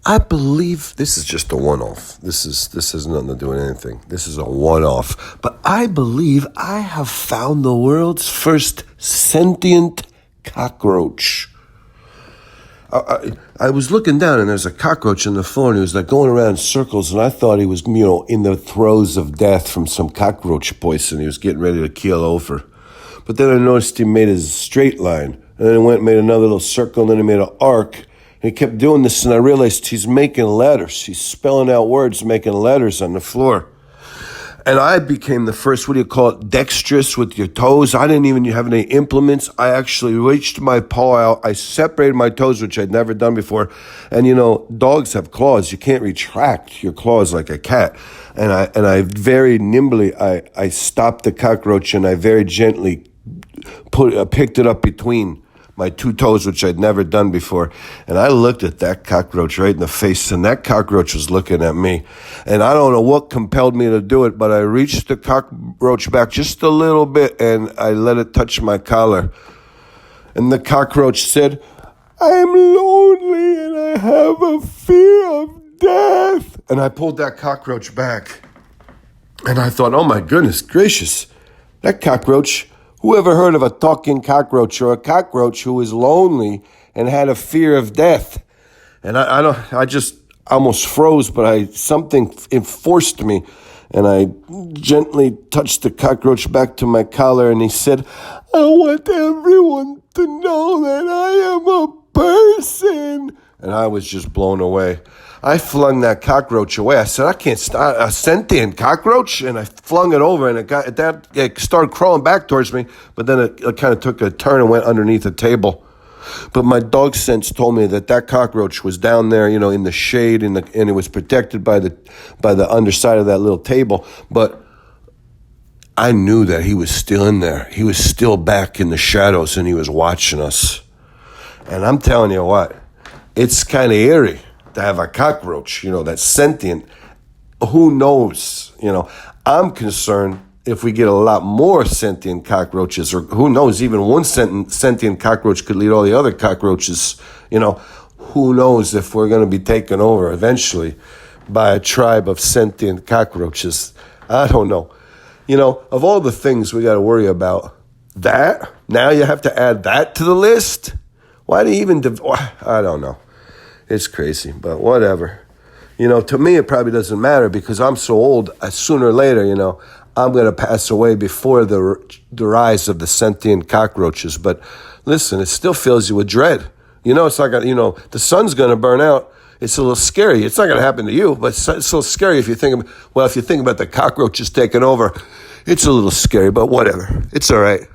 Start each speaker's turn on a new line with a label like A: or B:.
A: I believe this is just a one-off. This has nothing to do with anything. This is a one-off. But I believe I have found the world's first sentient cockroach. I was looking down and there's a cockroach on the floor and he was like going around in circles and I thought he was, in the throes of death from some cockroach poison. He was getting ready to keel over. But then I noticed he made a straight line and then he went and made another little circle and then he made an arc. And he kept doing this and I realized he's making letters. He's spelling out words, making letters on the floor. And I became the first, dexterous with your toes. I didn't even have any implements. I actually reached my paw out. I separated my toes, which I'd never done before. And, dogs have claws. You can't retract your claws like a cat. And I very nimbly, I stopped the cockroach and I very gently picked it up between my two toes, which I'd never done before. And I looked at that cockroach right in the face, and that cockroach was looking at me. And I don't know what compelled me to do it, but I reached the cockroach back just a little bit, and I let it touch my collar. And the cockroach said, "I'm lonely, and I have a fear of death." And I pulled that cockroach back. And I thought, oh my goodness gracious, that cockroach... Who ever heard of a talking cockroach or a cockroach who was lonely and had a fear of death? And I just almost froze, but something forced me. And I gently touched the cockroach back to my collar and he said, "I want everyone to know that I am a person." And I was just blown away. I flung that cockroach away. I said, "I can't stop a sentient cockroach," and I flung it over, and it started crawling back towards me. But then it kind of took a turn and went underneath the table. But my dog sense told me that cockroach was down there, in the shade, and it was protected by the underside of that little table. But I knew that he was still in there. He was still back in the shadows, and he was watching us. And I'm telling you what, it's kind of eerie to have a cockroach, that's sentient. Who knows? I'm concerned if we get a lot more sentient cockroaches, or who knows, even one sentient cockroach could lead all the other cockroaches. Who knows if we're going to be taken over eventually by a tribe of sentient cockroaches. I don't know. Of all the things we got to worry about, now you have to add that to the list? Why do you even, I don't know. It's crazy, but whatever. To me, it probably doesn't matter because I'm so old. Sooner or later, I'm going to pass away before the rise of the sentient cockroaches. But listen, it still fills you with dread. It's like, the sun's going to burn out. It's a little scary. It's not going to happen to you, but it's a little scary if you think about the cockroaches taking over. It's a little scary, but whatever. It's all right.